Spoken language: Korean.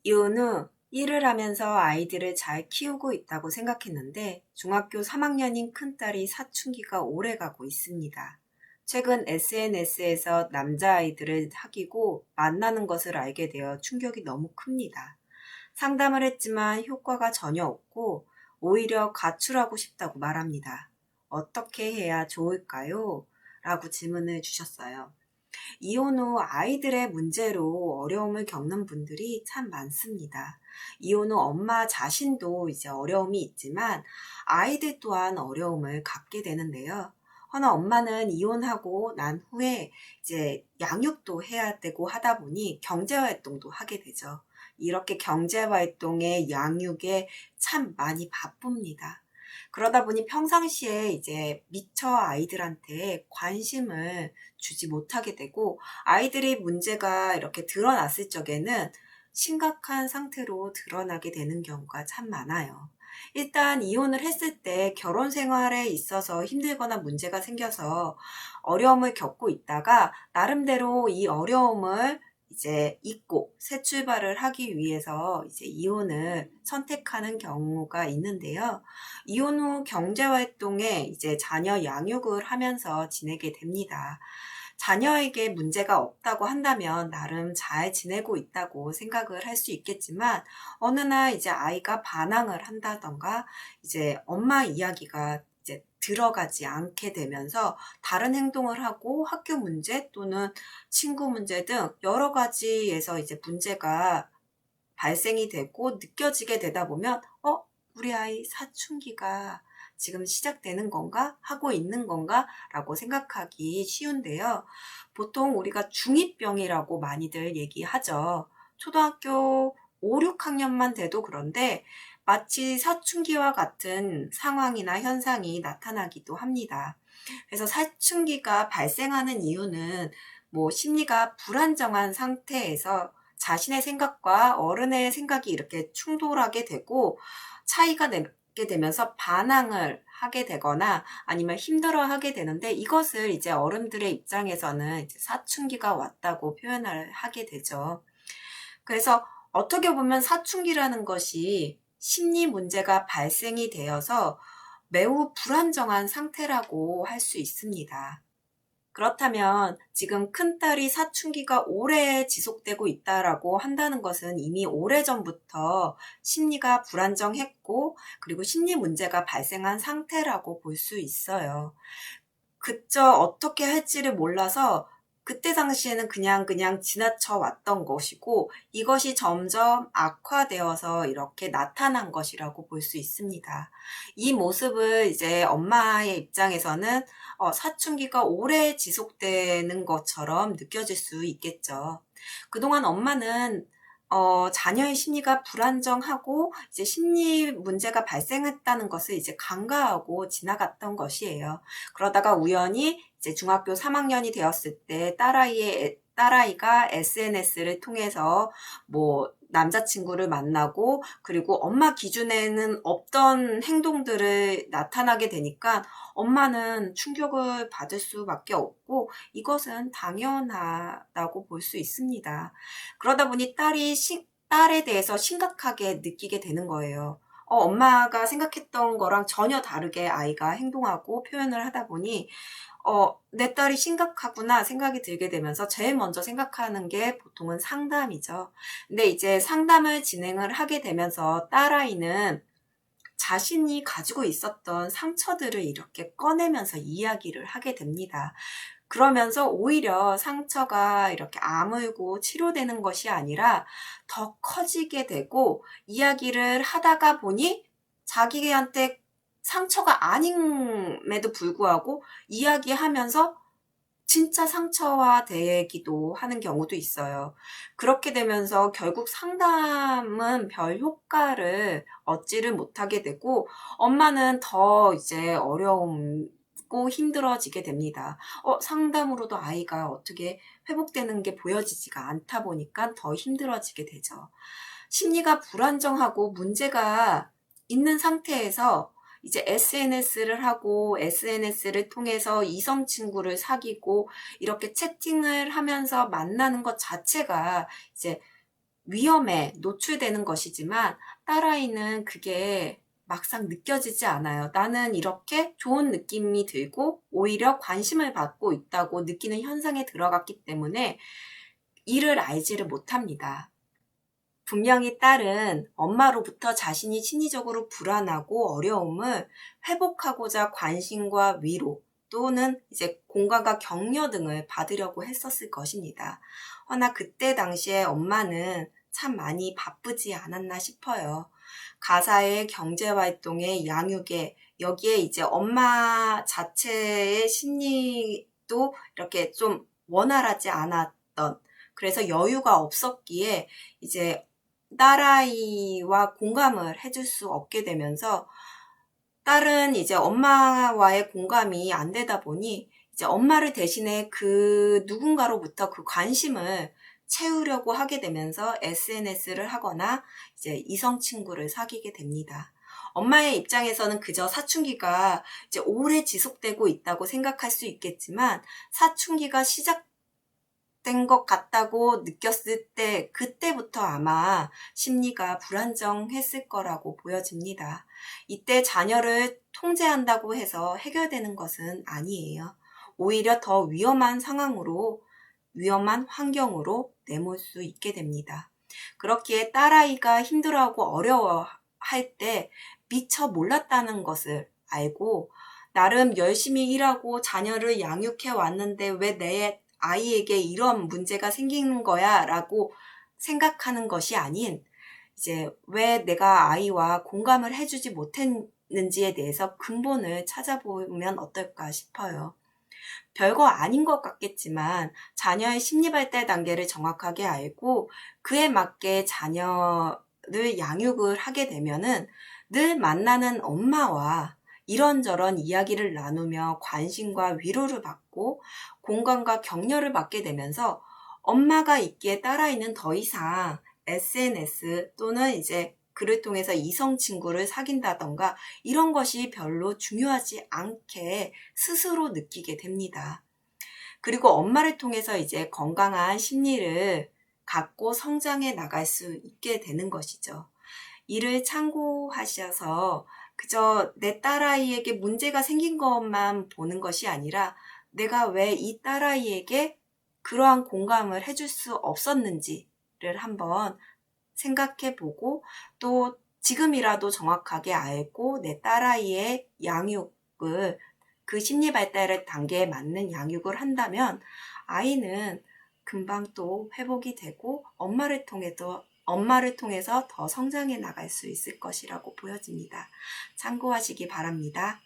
이혼 후 일을 하면서 아이들을 잘 키우고 있다고 생각했는데 중학교 3학년인 큰딸이 사춘기가 오래 가고 있습니다. 최근 SNS에서 남자아이들을 사귀고 만나는 것을 알게 되어 충격이 너무 큽니다. 상담을 했지만 효과가 전혀 없고 오히려 가출하고 싶다고 말합니다. 어떻게 해야 좋을까요? 라고 질문을 주셨어요. 이혼 후 아이들의 문제로 어려움을 겪는 분들이 참 많습니다. 이혼 후 엄마 자신도 이제 어려움이 있지만 아이들 또한 어려움을 갖게 되는데요. 허나 엄마는 이혼하고 난 후에 이제 양육도 해야 되고 하다 보니 경제활동도 하게 되죠. 이렇게 경제활동에 양육에 참 많이 바쁩니다. 그러다 보니 평상시에 이제 미처 아이들한테 관심을 주지 못하게 되고 아이들이 문제가 이렇게 드러났을 적에는 심각한 상태로 드러나게 되는 경우가 참 많아요. 일단 이혼을 했을 때 결혼 생활에 있어서 힘들거나 문제가 생겨서 어려움을 겪고 있다가 나름대로 이 어려움을 이제 잊고 새 출발을 하기 위해서 이제 이혼을 선택하는 경우가 있는데요. 이혼 후 경제 활동에 이제 자녀 양육을 하면서 지내게 됩니다. 자녀에게 문제가 없다고 한다면 나름 잘 지내고 있다고 생각을 할 수 있겠지만 어느 날 이제 아이가 반항을 한다던가 이제 엄마 이야기가 이제 들어가지 않게 되면서 다른 행동을 하고 학교 문제 또는 친구 문제 등 여러 가지에서 이제 문제가 발생이 되고 느껴지게 되다 보면 우리 아이 사춘기가 지금 시작되는 건가? 하고 있는 건가? 라고 생각하기 쉬운데요. 보통 우리가 중2병이라고 많이들 얘기하죠. 초등학교 5, 6학년만 돼도 그런데 마치 사춘기와 같은 상황이나 현상이 나타나기도 합니다. 그래서 사춘기가 발생하는 이유는 뭐 심리가 불안정한 상태에서 자신의 생각과 어른의 생각이 이렇게 충돌하게 되고 차이가 나게 되면서 반항을 하게 되거나 아니면 힘들어하게 되는데 이것을 이제 어른들의 입장에서는 이제 사춘기가 왔다고 표현을 하게 되죠. 그래서 어떻게 보면 사춘기라는 것이 심리 문제가 발생이 되어서 매우 불안정한 상태라고 할 수 있습니다. 그렇다면 지금 큰딸이 사춘기가 오래 지속되고 있다라고 한다는 것은 이미 오래전부터 심리가 불안정했고 그리고 심리 문제가 발생한 상태라고 볼 수 있어요. 그저 어떻게 할지를 몰라서 그때 당시에는 그냥 지나쳐 왔던 것이고 이것이 점점 악화되어서 이렇게 나타난 것이라고 볼 수 있습니다. 이 모습을 이제 엄마의 입장에서는 사춘기가 오래 지속되는 것처럼 느껴질 수 있겠죠. 그동안 엄마는 자녀의 심리가 불안정하고 이제 심리 문제가 발생했다는 것을 이제 간과하고 지나갔던 것이에요. 그러다가 우연히 이제 중학교 3학년이 되었을 때 딸아이가 SNS를 통해서 뭐 남자친구를 만나고 그리고 엄마 기준에는 없던 행동들을 나타나게 되니까 엄마는 충격을 받을 수밖에 없고 이것은 당연하다고 볼 수 있습니다. 그러다 보니 딸에 대해서 심각하게 느끼게 되는 거예요. 엄마가 생각했던 거랑 전혀 다르게 아이가 행동하고 표현을 하다 보니 내 딸이 심각하구나 생각이 들게 되면서 제일 먼저 생각하는 게 보통은 상담이죠. 근데 이제 상담을 진행을 하게 되면서 딸아이는 자신이 가지고 있었던 상처들을 이렇게 꺼내면서 이야기를 하게 됩니다. 그러면서 오히려 상처가 이렇게 아물고 치료되는 것이 아니라 더 커지게 되고 이야기를 하다가 보니 자기한테 상처가 아님에도 불구하고 이야기하면서 진짜 상처화되기도 하는 경우도 있어요. 그렇게 되면서 결국 상담은 별 효과를 얻지를 못하게 되고 엄마는 더 이제 어려움고 힘들어지게 됩니다. 상담으로도 아이가 어떻게 회복되는 게 보여지지가 않다 보니까 더 힘들어지게 되죠. 심리가 불안정하고 문제가 있는 상태에서 이제 SNS를 하고 SNS를 통해서 이성 친구를 사귀고 이렇게 채팅을 하면서 만나는 것 자체가 이제 위험에 노출되는 것이지만 딸아이는 그게 막상 느껴지지 않아요. 나는 이렇게 좋은 느낌이 들고 오히려 관심을 받고 있다고 느끼는 현상에 들어갔기 때문에 이를 알지를 못합니다. 분명히 딸은 엄마로부터 자신이 심리적으로 불안하고 어려움을 회복하고자 관심과 위로 또는 이제 공감과 격려 등을 받으려고 했었을 것입니다. 허나 그때 당시에 엄마는 참 많이 바쁘지 않았나 싶어요. 가사의 경제활동에 양육에 여기에 이제 엄마 자체의 심리도 이렇게 좀 원활하지 않았던, 그래서 여유가 없었기에 이제 딸아이와 공감을 해줄 수 없게 되면서 딸은 이제 엄마와의 공감이 안 되다 보니 이제 엄마를 대신해 그 누군가로부터 그 관심을 채우려고 하게 되면서 SNS를 하거나 이제 이성 친구를 사귀게 됩니다. 엄마의 입장에서는 그저 사춘기가 이제 오래 지속되고 있다고 생각할 수 있겠지만 사춘기가 시작된 것 같다고 느꼈을 때 그때부터 아마 심리가 불안정했을 거라고 보여집니다. 이때 자녀를 통제한다고 해서 해결되는 것은 아니에요. 오히려 더 위험한 상황으로, 위험한 환경으로 내몰 수 있게 됩니다. 그렇기에 딸아이가 힘들어하고 어려워할 때 미처 몰랐다는 것을 알고 나름 열심히 일하고 자녀를 양육해 왔는데 왜 내 아이에게 이런 문제가 생기는 거야 라고 생각하는 것이 아닌 이제 왜 내가 아이와 공감을 해주지 못했는지에 대해서 근본을 찾아보면 어떨까 싶어요. 별거 아닌 것 같겠지만 자녀의 심리 발달 단계를 정확하게 알고 그에 맞게 자녀를 양육을 하게 되면은 늘 만나는 엄마와 이런저런 이야기를 나누며 관심과 위로를 받고 공감과 격려를 받게 되면서 엄마가 있기에 딸아이는 더 이상 SNS 또는 이제 글을 통해서 이성 친구를 사귄다던가 이런 것이 별로 중요하지 않게 스스로 느끼게 됩니다. 그리고 엄마를 통해서 이제 건강한 심리를 갖고 성장해 나갈 수 있게 되는 것이죠. 이를 참고하셔서 그저 내 딸아이에게 문제가 생긴 것만 보는 것이 아니라 내가 왜 이 딸아이에게 그러한 공감을 해줄 수 없었는지를 한번 생각해 보고 또 지금이라도 정확하게 알고 내 딸아이의 양육을 그 심리 발달의 단계에 맞는 양육을 한다면 아이는 금방 또 회복이 되고 엄마를 통해서 더 성장해 나갈 수 있을 것이라고 보여집니다. 참고하시기 바랍니다.